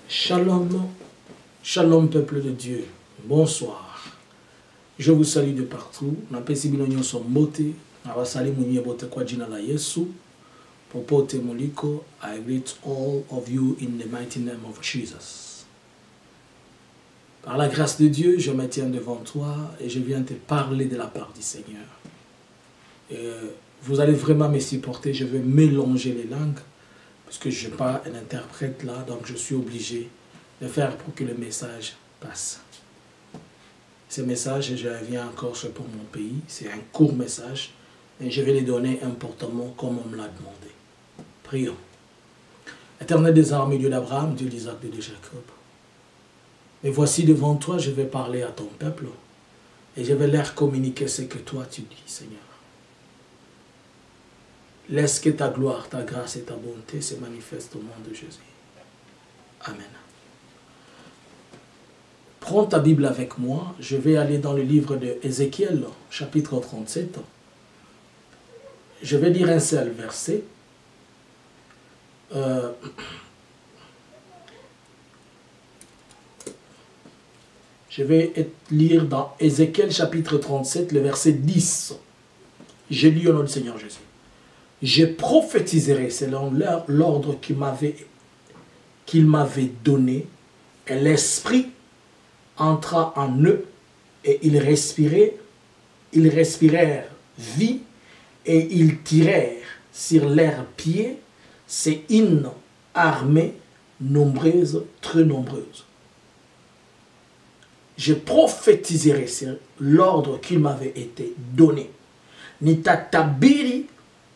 Shalom, shalom peuple de Dieu, bonsoir. Je vous salue de partout. Napesi bino son beauté, nabasali munye bote kwa jina la Yesu. Popote moliko, I greet all of you in the mighty name of Jesus. Par la grâce de Dieu, je me tiens devant toi et je viens te parler de la part du Seigneur. Et vous allez vraiment me supporter, je vais mélanger les langues. Parce que je n'ai pas un interprète là, donc je suis obligé de faire pour que le message passe. Ce message, je viens encore pour mon pays, c'est un court message, et je vais les donner importantement comme on me l'a demandé. Prions. Éternel des armées, Dieu d'Abraham, Dieu d'Isaac, Dieu de Jacob. Et voici devant toi, je vais parler à ton peuple, et je vais leur communiquer ce que toi tu dis, Seigneur. Laisse que ta gloire, ta grâce et ta bonté se manifestent au nom de Jésus. Amen. Prends ta Bible avec moi. Je vais aller dans le livre de Ézéchiel, chapitre 37. Je vais lire un seul verset. Je vais lire dans Ézéchiel, chapitre 37, le verset 10. Je lis au nom du Seigneur Jésus. Je prophétiserai selon l'ordre qu'il m'avait donné, et l'Esprit entra en eux, et ils respirèrent vie, et ils tirèrent sur leurs pieds ces une armée nombreuse, très nombreuse. Je prophétiserai sur l'ordre qu'il m'avait été donné. Nitatabiri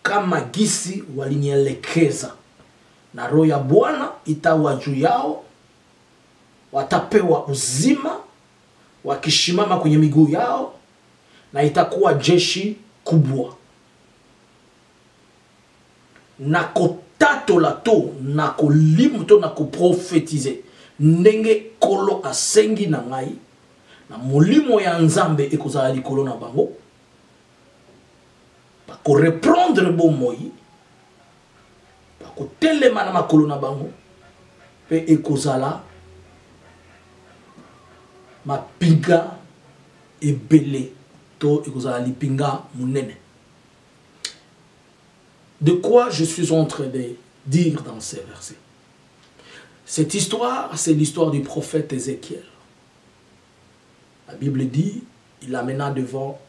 kama gisi walinielekeza, na roho ya Bwana itawa juu yao, watapewa uzima, wakishimama kwenye miguu yao, na itakuwa jeshi kubwa. Nako tatola to, nako limu to, nako profetize, ndenge kolo asengi na ngai, na molimo ya nzambe ekozala likolo na bango, ko reprendre bon moi, ko telema na makolo na bango, pe ekozala mapinga ebele to ekozala lipinga munene. De quoi je suis en train de dire dans ces versets? Cette histoire, c'est l'histoire du prophète Ézéchiel. La Bible dit, il amena devant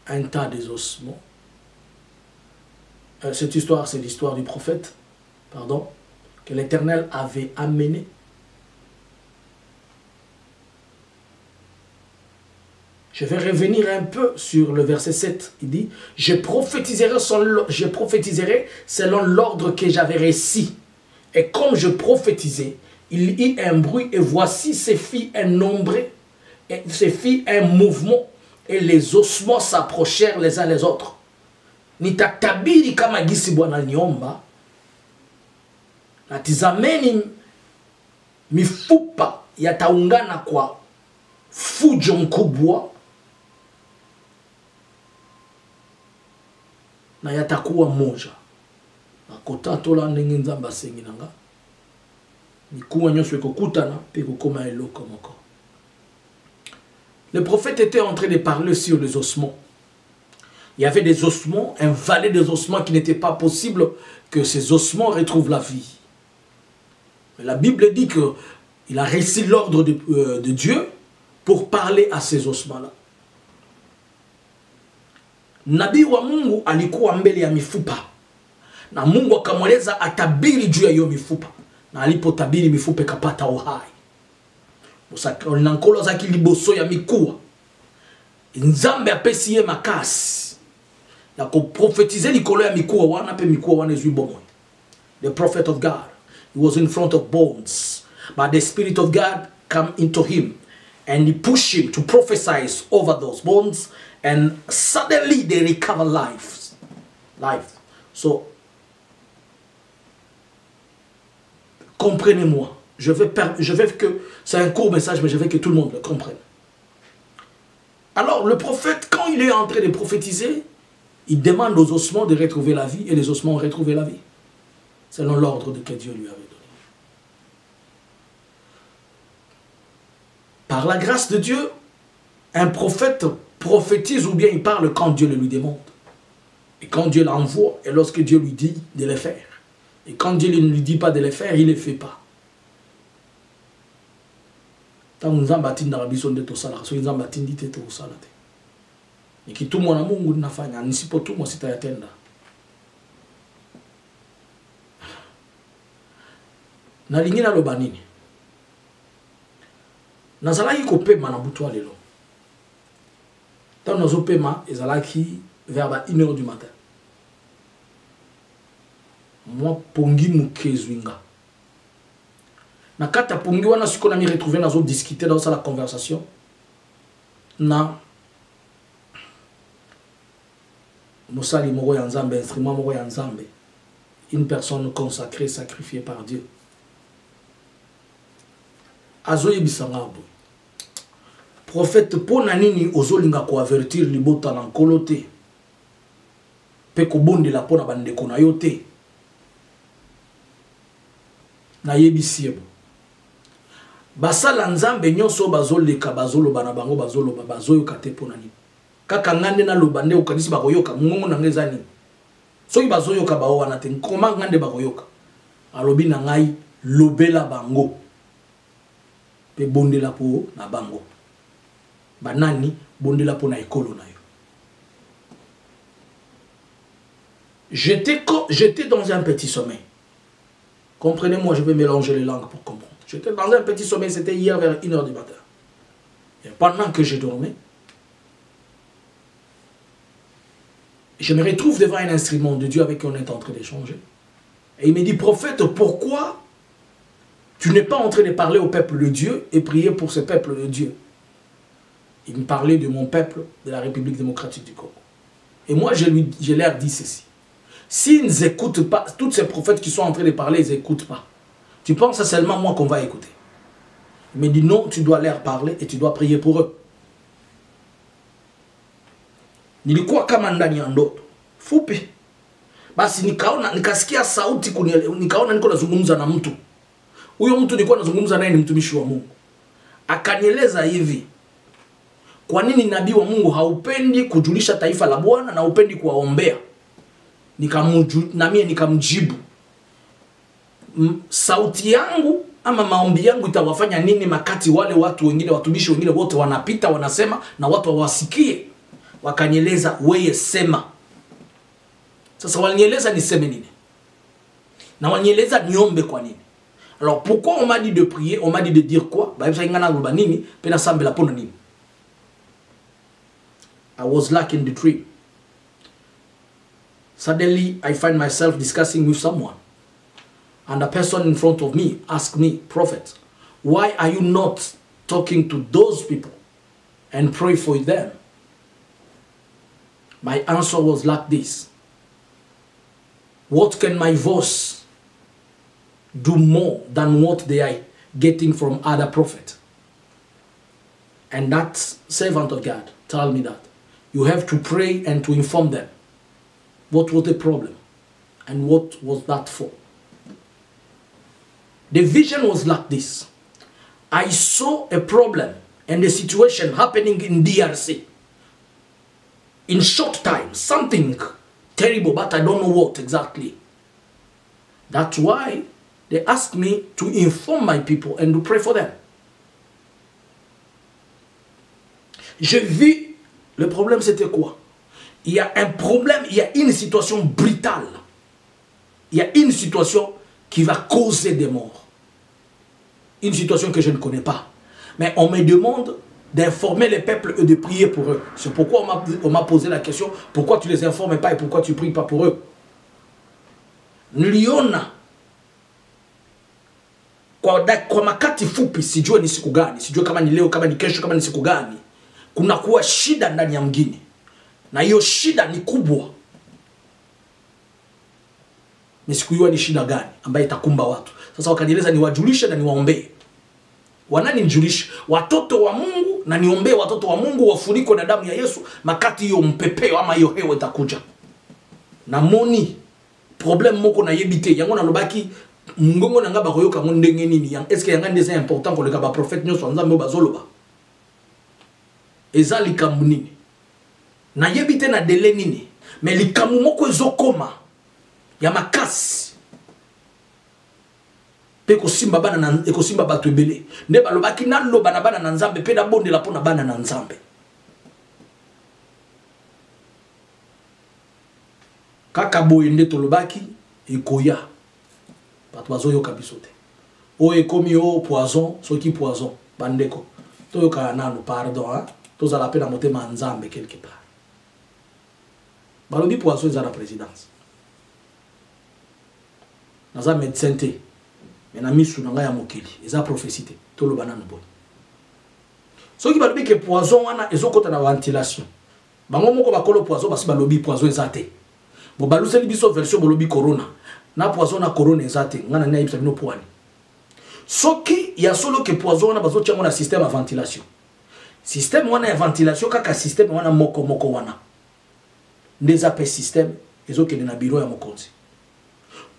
un tas des ossements. Cette histoire, c'est l'histoire du prophète, pardon, que l'Éternel avait amené. Je vais revenir un peu sur le verset 7. Il dit, je prophétiserai selon l'ordre que j'avais reçu. Et comme je prophétisais, il y eut un bruit, et voici se fit un nombre, et se fit un mouvement, et les ossements s'approchèrent les uns les autres. Nitatabiri kama gisi Bwana niomba, na tizameni mifupa yataungana kwa fujo mkubwa, na yatakuwa moja. Nakotatola ndenge nzamba sengi nanga, mikuwa nyonso ekokutana pe kokoma eloko moko. Le prophète était en train de parler sur les ossements. Il y avait des ossements, un valet des ossements qui n'était pas possible que ces ossements retrouvent la vie. Mais la Bible dit qu'il a reçu l'ordre de Dieu pour parler à ces ossements-là. Nabii wa Mungu alikuwa mbele ya mifupa. Na Mungu akamweleza atabiri juu ya hiyo mifupa. Na alipotabiri mifupa ikapata uhai. Nankolo zaki liboso ya mikuwa. Nzambe apesi ye makasi. Na ko profetize likolo ya mikuwa wana pe mikuwa wana ezui bomoi. The prophet of God, he was in front of bones, but the Spirit of God came into him and he pushed him to prophesy over those bones, and suddenly they recover life. So, comprenez-moi. Je veux que, c'est un court message, mais je veux que tout le monde le comprenne. Alors, le prophète, quand il est en train de prophétiser, il demande aux ossements de retrouver la vie, et les ossements ont retrouvé la vie. selon l'ordre que Dieu lui avait donné. Par la grâce de Dieu, un prophète prophétise ou bien il parle quand Dieu le lui demande. Et quand Dieu l'envoie, et lorsque Dieu lui dit de le faire. Et quand Dieu ne lui dit pas de le faire, il ne le fait pas. Tant nous avons bâti dans la bison de tout ça, nous avons bâti de tout ça. Et qui tout le monde a mon goût de faire, ni si pour tout le monde c'est à atteindre. Na lingi na loba nini nazalaki kopema na butu lelo tant nazo pema ezalaki vers 1h du matin moi pongi mukezwinga na kata pongi wana siko na mi retrouver nazo discuter dans la conversation na mosali moko ya nzambe instrument moko ya nzambe une personne consacrée sacrifiée par Dieu. Azoye bisangabo. Prophète pona nini ozolinga ko avertir libota na nkolote. Pe ko bonde la pona bandeko na yote. Na yebisiebo. Basala nzambe nyonso bazoleka bazoloba na bango bazoloba bazoyoka te pona nini. Kaka ngande na lobande okanisi bakoyoka mungongo na ngeza nini. Soki bazoyoka bawo wana te nkoma ngande bakoyoka. Alobi na ngai lobela bango. Pe bondela po na bango. Banani bondela po na ekolo na yo. J'étais dans un petit sommeil. Comprenez-moi, je vais mélanger les langues pour comprendre. J'étais dans un petit sommeil, c'était hier vers 1h du matin. Et pendant que je dormais, je me retrouve devant un instrument de Dieu avec qui on est en train d'échanger. Et il me dit, prophète, pourquoi tu n'es pas en train de parler au peuple de Dieu et prier pour ce peuple de Dieu? Il me parlait de mon peuple, de la République démocratique du Congo. Et moi, je leur dis ceci. S'ils n'écoutent pas, tous ces prophètes qui sont en train de parler, ils n'écoutent pas. Tu penses que c'est seulement moi qu'on va écouter? Il me dit non, tu dois leur parler et tu dois prier pour eux. Nilikuwa kama ndani ya ndoto fupi, basi nikasikia sauti nikaona niko nazungumza na mtu. Huyo mtu nilikuwa nazungumza naye ni mtumishi wa Mungu. Akanieleza hivi, kwa nini nabii wa Mungu haupendi kujulisha taifa la Bwana na haupendi kuwaombea? Na mimi nikamjibu, sauti yangu ama maombi yangu itawafanya nini makati wale watu wengine, watumishi wengine wote wanapita wanasema na watu hawasikie? Wakanieleza, wewe sema. Sasa walinieleza niseme nini? Na walinieleza niombe kwa nini? Alors pourquoi on m'a dit de prier? On m'a dit de dire quoi? I was like in the dream. Suddenly I find myself discussing with someone. And a person in front of me asked me, Prophet, why are you not talking to those people and pray for them? My answer was like this. What can my voice do more than what they are getting from other prophets? And that servant of God told me that you have to pray and to inform them what was the problem and what was that for. The vision was like this. I saw a problem and a situation happening in DRC. In short time, something terrible, but I don't know what exactly. That's why they asked me to inform my people and to pray for them. J'ai vu, le problème c'était quoi? Il y a un problème, il y a une situation brutale. Il y a une situation qui va causer des morts. Une situation que je ne connais pas. Mais on me demande d'informer les peuples et de prier pour eux. C'est pourquoi on m'a posé la question, pourquoi tu les informes pas et pourquoi tu pries pas pour eux? Niliona kwa makati fupi, sijue ni siku gani, sijue kama ni leo, kama ni kesho, kama ni siku gani, kuna kuwa shida ndani ya mgini. Na hiyo shida ni kubwa. Nisikujua ni shida gani ambayo itakumba watu. Sasa wakanieleza niwajulishe na niwaombee. Wananijulisha watoto wa Mungu na niombee watoto wa Mungu wafunikwe na damu ya Yesu makati hiyo mpepeo ama hiyo hewa itakuja. Na moni problème moko na yebité yango na lobaki ngongo nanga ba koyoka ngo ndenge nini yang est-ce que yanga ndeza important ko leka ba prophète nyonso nzambe bazoloba eza likambu nini na yebité na délai nini mais likambu moko ezokoma ya makasi pe ko simba bana na ekosimba bato ebele nde balobaki na loba na bana na nzambe pe na bondela pona bana na nzambe kaka boye nde tolobaki ekoya bato bazoyoka biso te oyo ekomi o poison soki poison bandeko toyoka nano pardon tozala pe na motema ya nzambe quelque part balobi poison eza na présidence naza médecin te mais na misu na ngai ya mokili eza prophétie te toloba nano boye soki balobi ke poison wana ezokota na ventilation bango moko bakolo poison basi balobi poison eza te bo baluseli biso version bolobi corona na poison na corona eza te ngana na yebisa bino poani soki ya solo ke poison wana bazo tiango na système ya ventilation système wana ya ventilation kaka système wana moko wana ndeza pe système ezokende na bureau ya mokonzi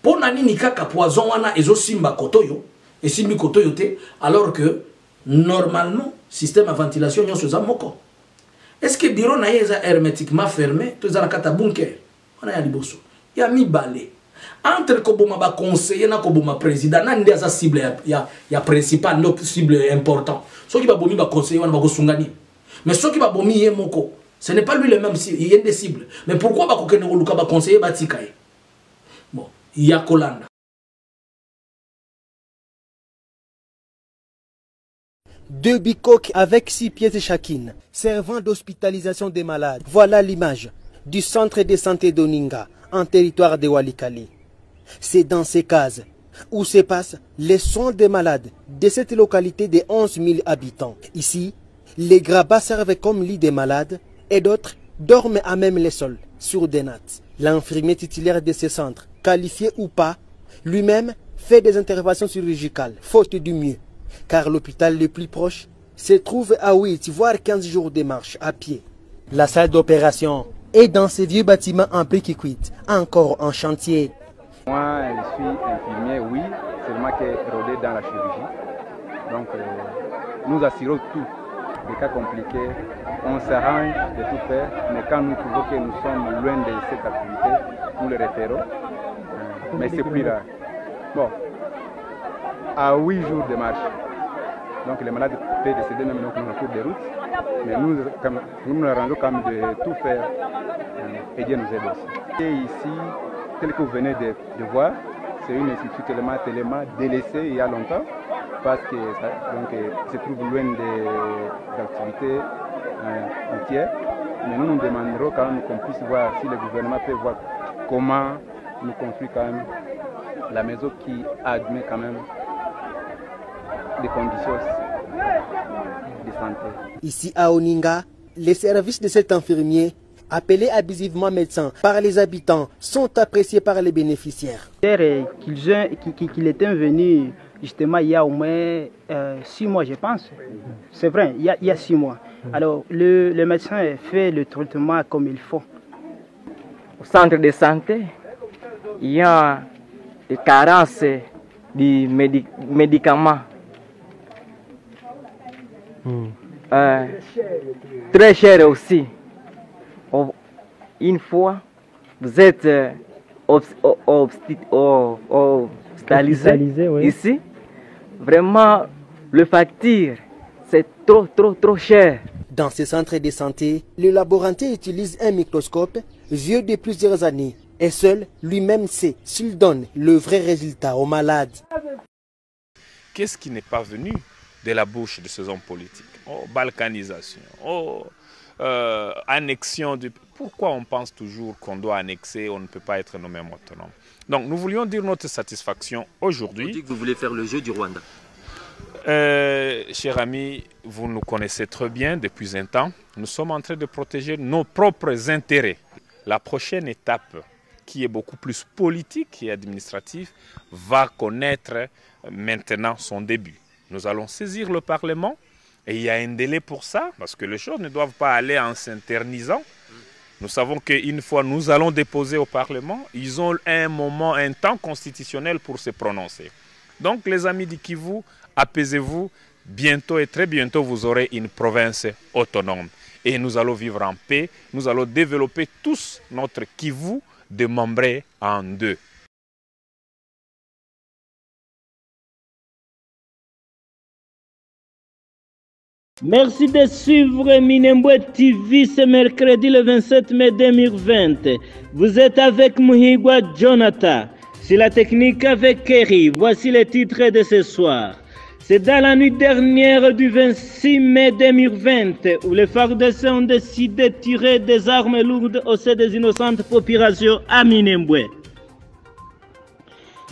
pona nini kaka poison wana ezosimba kotoyo esimbi kotoyo te alors que normalement système ya ventilation nyonso eza moko est-ce que bureau na ye eza hermétiquement fermé to eza na kata bunker wana ya liboso ya mibale entre koboma ba conseiller na koboma président na ndé asa cible ya principal no cible important soki ba bomi ba conseiller wana ba kosungani mais soki ba bomi ye moko ce n'est pas lui le même il y a des cibles mais pourquoi ba kokene ko luka ba conseiller ba tikaye bon ya kolanda. Deux bicoques avec 6 pièces chacune, servant d'hospitalisation des malades. Voilà l'image du centre de santé d'Oninga, en territoire de Walikale. C'est dans ces cases où se passent les soins des malades de cette localité de 11 000 habitants. Ici, les grabats servent comme lit des malades et d'autres dorment à même les sols, sur des nattes. L'infirmier titulaire de ce centre, qualifié ou pas, lui-même fait des interventions chirurgicales, faute du mieux. Car l'hôpital le plus proche se trouve à 8 voire 15 jours de marche à pied. La salle d'opération est dans ce vieux bâtiment en briques-cuites, encore en chantier. Moi, je suis infirmier, oui, seulement que rodé dans la chirurgie. Donc, nous assurons tout. Les cas compliqués, on s'arrange de tout faire, mais quand nous trouvons que nous sommes loin de cette activité, nous le référons. Mais c'est plus rare. Bon, à 8 jours de marche. Donc les malades peuvent décéder même dans le cours de route. Mais nous nous arrangeons quand même de tout faire et Dieu nous aide aussi. Et ici, tel que vous venez de voir, c'est une institution tellement délaissée il y a longtemps parce que se trouve loin des activités routières. Mais nous nous demanderons quand même qu'on puisse voir si le gouvernement peut voir comment nous construire quand même la maison qui admet quand même des conditions de santé. Ici à Oninga, les services de cet infirmier, appelé abusivement médecin par les habitants, sont appréciés par les bénéficiaires. Qu'il était venu justement il y a au moins 6 mois, je pense. C'est vrai, il y a 6 mois. Alors le médecin fait le traitement comme il faut. Au centre de santé, il y a des carences de médicaments. Très cher aussi. Une fois, vous êtes hospitalisé oui. Ici, vraiment, le facture, c'est trop cher. Dans ce centre de santé, le laborantin utilise un microscope vieux de plusieurs années et seul lui-même sait s'il donne le vrai résultat aux malades. Qu'est-ce qui n'est pas venu de la bouche de ces hommes politiques? Oh, balkanisation, annexion du... Pourquoi on pense toujours qu'on doit annexer, on ne peut pas être nous-mêmes autonomes? Donc nous voulions dire notre satisfaction aujourd'hui. Vous dites que vous voulez faire le jeu du Rwanda. Cher ami, vous nous connaissez très bien depuis un temps. Nous sommes en train de protéger nos propres intérêts. La prochaine étape, qui est beaucoup plus politique et administrative, va connaître maintenant son début. Nous allons saisir le Parlement et il y a un délai pour ça, parce que les choses ne doivent pas aller en s'internisant. Nous savons qu'une fois nous allons déposer au Parlement, ils ont un moment, un temps constitutionnel pour se prononcer. Donc les amis du Kivu, apaisez-vous, bientôt et très bientôt vous aurez une province autonome. Et nous allons vivre en paix, nous allons développer tous notre Kivu démembré en deux. Merci de suivre Minembwe TV ce mercredi le 27 mai 2020. Vous êtes avec Muhigwa Jonathan. C'est la technique avec Kerry. Voici les titres de ce soir. C'est dans la nuit dernière du 26 mai 2020 où les FARDC ont décidé de tirer des armes lourdes au sein des innocentes populations à Minembwe.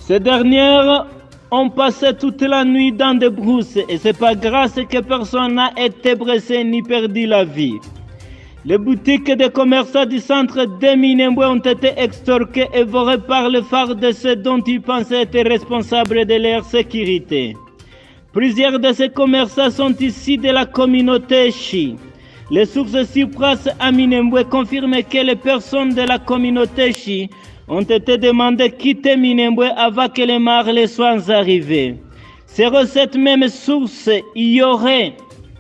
Ces dernières ont passé toute la nuit dans des brousses et c'est pas grâce que personne n'a été blessé ni perdu la vie. Les boutiques de commerçants du centre de Minembwe ont été extorquées et volées par les FARDC dont ils pensaient être responsables de leur sécurité. Plusieurs de ces commerçants sont issus de la communauté Chi. Les sources sur place à Minembwe confirment que les personnes de la communauté Chi ont été demandées de quitter Minembwe avant que les marles soient arrivés. Sur cette même source, il y aurait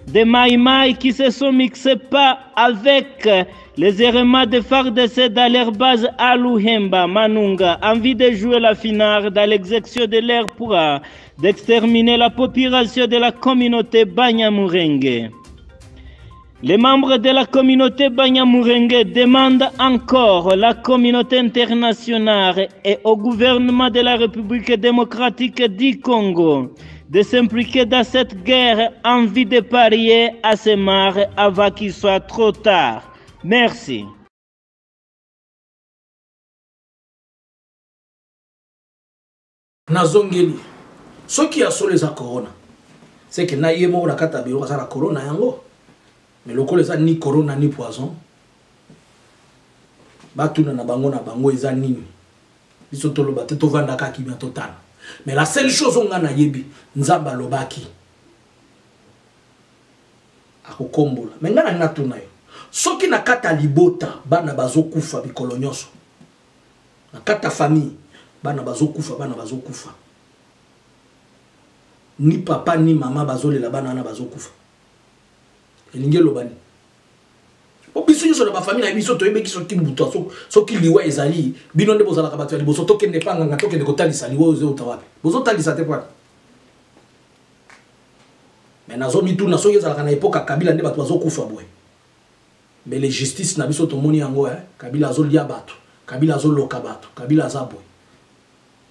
des maïmaï qui se sont mixés pas avec les éléments de FARDC dans leur base à Luhemba, Manunga, envie de jouer la finale dans l'exécution de leur pouvoir d'exterminer la population de la communauté Banyamulenge. Les membres de la communauté Banyamulenge demandent encore à la communauté internationale et au gouvernement de la République démocratique du Congo de s'impliquer dans cette guerre en vue de parier à ces mares avant qu'il soit trop tard. Merci. Nazongeli. Ce qui a sur les corona, c'est que naïemo la katabiro la corona yango. Mais le col est ni corona ni poison. Batuna na bango eza nini. Biso tolo bate to vanda ka kimia total. Mais la seule chose on a na yebi nzamba lobaki. Akokombola. Mais ngana na tuna yo. Soki na kata libota bana bazokufa bikolo nyonso. Na kata famille bana bazokufa ni papa ni mama bazolela bana na bazokufa. Elinge lobani. Obiso nyonso na ba famille na biso toyebe ki soki mbuto soki liwa ezali bino nde bozala ka bato ya liboso tokende panga nga tokende kotalisa liwa ozo utawapi. Bozo talisa te kwa. Mais nazo mitu na soki ezala na epoka Kabila nde bato bazokufa boye. Mais les justice na biso tomoni yango Kabila azolia bato, Kabila azoloka bato, Kabila azabwe.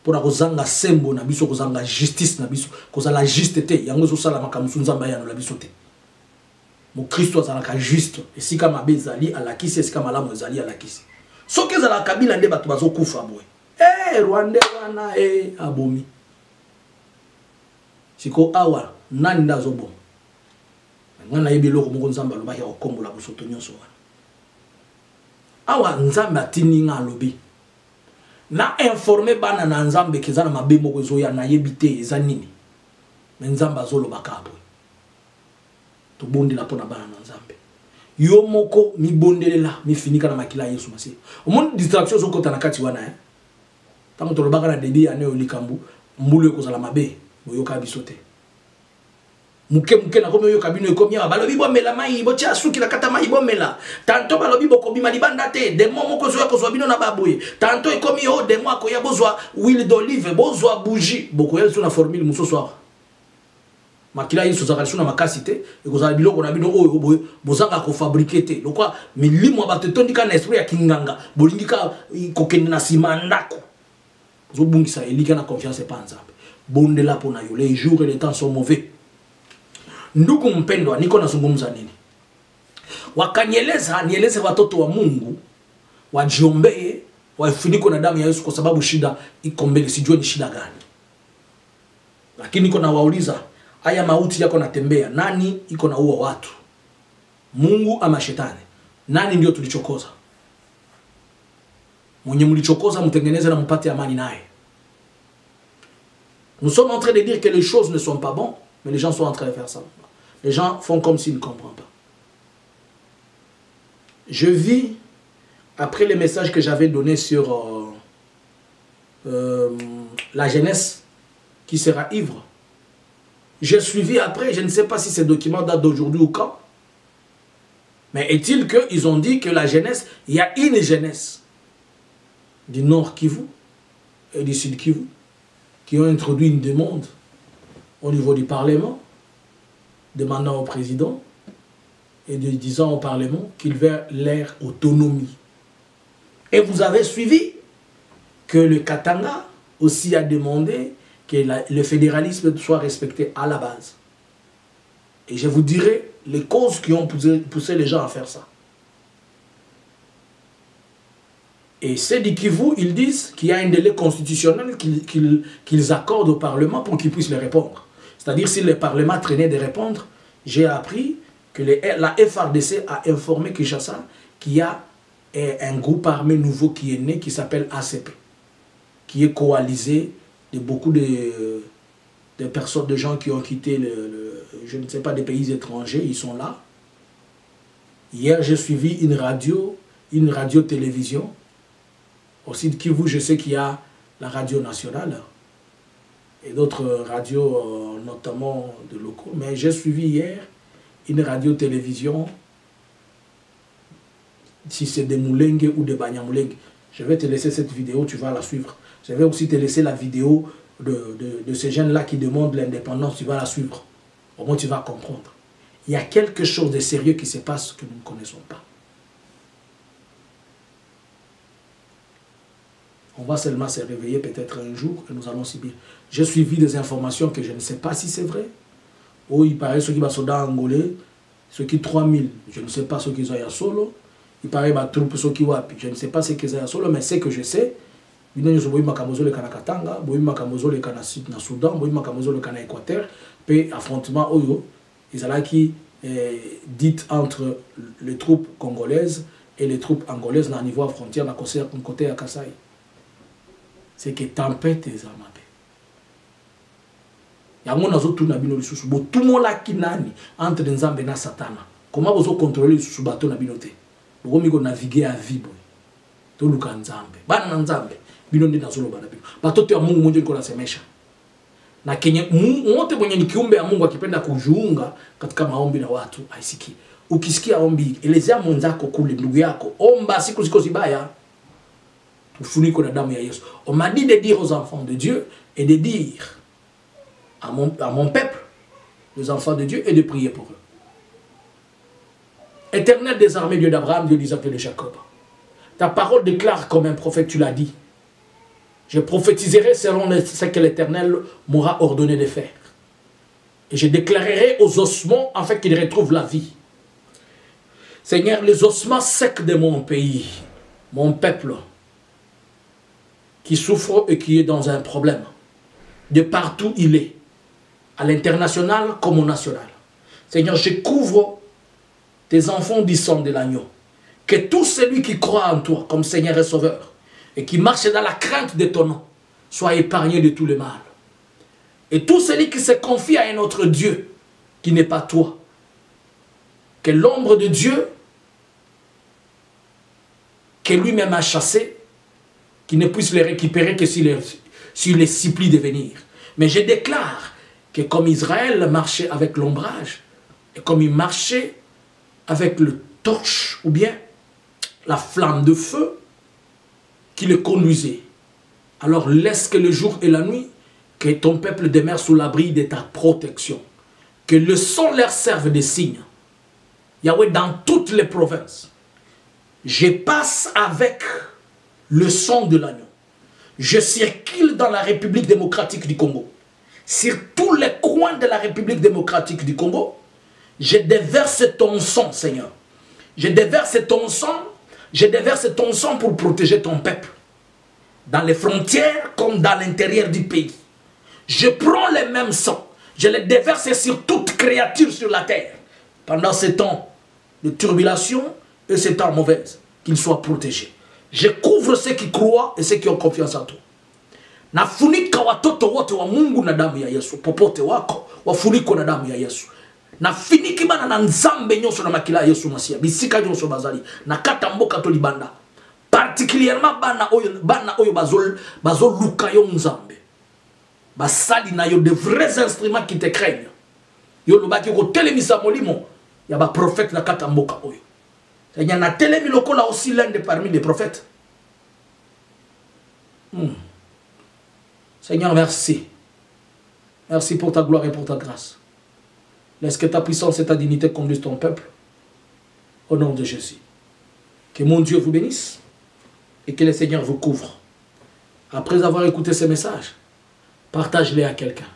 Pour kozanga sembo na biso kozanga justice na biso, kozala juste te yango zo sala makamusu nzamba ya no la biso te. Mo Christo azalaka juste esika mabe ezali alakisi esika malamu ezali alakisi. Soki ezala Kabila nde bato bazokufa boye. Rwanda wana abomi. Siko awa nani ndazobo. Ngana yebelo ko moko nzamba lobaki okombola bosoto nyonso wana. Awa nzamba atini nga lobi. Na informer bana na nzambe kezana mabe moko ezoya na yebite eza nini. Mais nzamba azolobaka boye. To bondela pona bana na nzambe. Yo moko mi bondelela mi finika na makila Yesu masi. Omoni distraction zo kota na kati wana Tango to lobaka na debi ane olikambu mbulu ekozala mabe boyoka bisote. Muke na komi yo kabino ekomi balobi bomela mai botia suki na kata mai bomela tanto balobi bokobima libanda te demo moko zo yakozwa bino na baboye tanto ekomi yo demo akoya bozwa huile d'olive bozwa bougie bokoya sur la formule musoso makila Yesu zakali suna makasi te ekozala biloko na bino oyo boye bozanga ko fabriquer te lokwa milimo bato tondika na esprit ya kinganga bolingika kokende na sima ndako zo bungisa elika na confiance pa nzambe bondela pona yo les jours et les temps sont mauvais. Ndugu mpendwa niko nazungumza nini? Wakanyeleza nieleze watoto wa Mungu wajiombee wafuniko na damu ya Yesu kwa sababu shida iko mbele sijui ni shida gani. Lakini niko na wauliza haya mauti yako natembea nani iko na uwa watu? Mungu ama shetani? Nani ndio tulichokoza? Mwenye mlichokoza mtengeneze na mpate amani naye. Nous sommes en train de dire que les choses ne sont pas bonnes, mais les gens sont en train de faire ça. Les gens font comme s'ils ne comprennent pas. Je vis après les messages que j'avais donnés sur la jeunesse qui sera ivre, j'ai suivi après, je ne sais pas si ces documents datent d'aujourd'hui ou quand, mais est-il qu'ils ont dit que la jeunesse, il y a une jeunesse du Nord Kivu et du Sud Kivu qui ont introduit une demande au niveau du Parlement, demandant au président et disant au Parlement qu'ils veulent leur autonomie. Et vous avez suivi que le Katanga aussi a demandé que le fédéralisme soit respecté à la base. Et je vous dirai les causes qui ont poussé les gens à faire ça. Et c'est du Kivu, ils disent qu'il y a un délai constitutionnel qu'ils accordent au Parlement pour qu'ils puissent les répondre. C'est-à-dire si le Parlement traînait de répondre, j'ai appris que la FRDC a informé Kinshasa qu'il y a un groupe armé nouveau qui est né, qui s'appelle ACP, qui est coalisé de beaucoup de personnes, de gens qui ont quitté, je ne sais pas, des pays étrangers, ils sont là. Hier, j'ai suivi une radio-télévision. Aussi de Kivu, je sais qu'il y a la radio nationale et d'autres radios, notamment de locaux. Mais j'ai suivi hier une radio-télévision, si c'est des Moulengue ou des Banyamoulengue. Je vais te laisser cette vidéo, tu vas la suivre. Je vais aussi te laisser la vidéo de ces jeunes-là qui demandent l'indépendance, tu vas la suivre. Au moins tu vas comprendre. Il y a quelque chose de sérieux qui se passe que nous ne connaissons pas. On va seulement se réveiller peut-être un jour et nous allons subir. J'ai suivi des informations que je ne sais pas si c'est vrai. Oh, il paraît ceux qui sont soldats angolais, ceux qui 3000, je ne sais pas ceux qui sont à solo. Il paraît ma troupe ceux qui wapi, je ne sais pas ce qu'ils sont à solo, mais ce que je sais, il y a des Makamozo le Kanakatanga, des Makamozo le Soudan, des Makamozo le Kana Équateur, puis affrontement Oyo, ils sont là qui dites entre les troupes congolaises et les troupes angolaises dans le niveau frontière, d'un côté à Kasaï. C'est que tempête est amapé. Il y a des gens qui ont tout le monde qui entre Nzambe et Satana. Comment vous contrôlez ce bateau na binote? Vous pouvez naviguer à vie. Tout le monde Nzambe. Ban Nzambe. Binote na solo bana bino. Bateau tu Mungu mmoja niko nasemesha. Na Kenya wote mwenye ni kiumbe ya Mungu akipenda kujiunga katika maombi na watu aisiki. Ukisikia ombi, elezea mwenzako kule ndugu yako. Omba siku ziko zibaya. Ufuniko na damu ya Yesu. On m'a dit de dire aux enfants de Dieu et de dire à mon peuple, les enfants de Dieu, et de prier pour eux. Éternel des armées, Dieu d'Abraham, Dieu d'Isaac et de Jacob. Ta parole déclare comme un prophète, tu l'as dit. Je prophétiserai selon ce que l'Éternel m'aura ordonné de faire. Et je déclarerai aux ossements afin qu'ils retrouvent la vie. Seigneur, les ossements secs de mon pays, mon peuple, qui souffre et qui est dans un problème, de partout il est, à l'international comme au national. Seigneur, je couvre tes enfants du sang de l'agneau. Que tout celui qui croit en toi comme Seigneur et Sauveur et qui marche dans la crainte de ton nom soit épargné de tout le mal. Et tout celui qui se confie à un autre Dieu qui n'est pas toi, que l'ombre de Dieu que lui-même a chassé, qui ne puisse les récupérer que s'il les supplie de venir. Mais je déclare que comme Israël marchait avec l'ombrage, et comme il marchait avec le torche, ou bien la flamme de feu qui le conduisait, alors laisse que le jour et la nuit, que ton peuple demeure sous l'abri de ta protection. Que le son leur serve de signe. Yahweh, dans toutes les provinces, je passe avec le son de l'agneau. Je circule dans la République démocratique du Congo. Sur tous les coins de la République démocratique du Congo, je déverse ton sang, Seigneur. Je déverse ton sang pour protéger ton peuple. Dans les frontières comme dans l'intérieur du pays. Je prends les mêmes sangs. Je les déverse sur toute créature sur la terre. Pendant ces temps de turbulation et ces temps mauvais, qu'ils soient protégés. Je couvre ceux qui croient et ceux qui ont confiance en toi. Nafunika watoto wote wa Mungu na damu ya Yesu. Popote wako wafuniko na damu ya Yesu. Nafiniki bana na Nzambe nyonso na makila Yesu Masia. Bisika nyonso bazali. Nakata mboka to libanda. particulièrement bana oyo bazol luka yo nzambe basali na yo de vrais instruments qui te craignent yo lobaki ko telemisa molimo ya ba prophète na kata mboka oyo seigneur na telemi lokola aussi l'un de parmi les prophètes. Seigneur, merci. Merci pour ta gloire et pour ta grâce. Laisse que ta puissance et ta dignité conduisent ton peuple. Au nom de Jésus. Que mon Dieu vous bénisse et que le Seigneur vous couvre. Après avoir écouté ces messages, partage-les à quelqu'un.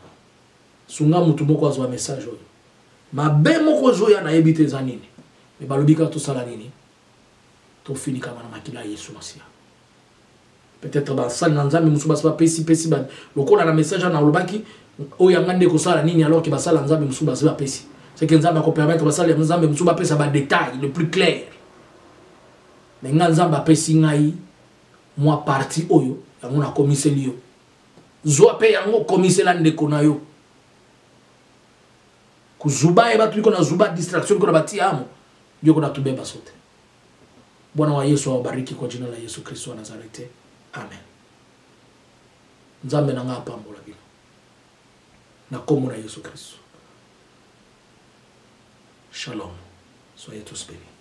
Sunga mutumoko azwa message. Ma be moko zoya na ebite zanini. Mais balobika tout ça la nini. To fini kama na makila Yesu Masia. Peut-être ba sal nanzambe musuba ba pesi ba lokola na message na lobaki o yangande ko sala nini alors que ba sal nanzambe musuba ba pesi. C'est que nzambe ko permettre ba sal nanzambe musuba pesa ba détail le plus clair. Mais nzambe ba pesi ngai moi parti oyo yango na komiseli yo. Zo pe yango komisela ndeko na yo. Kuzuba eba tuiko na zuba distraction ko na bati amo. Ndio kuna tubeba sote. Bwana wa Yesu awabariki kwa jina la Yesu Kristo wa Nazareti. Amen. Nzambe na nga pambola bino. Na kombo na Yesu Kristo. Shalom. Soyez tous bénis.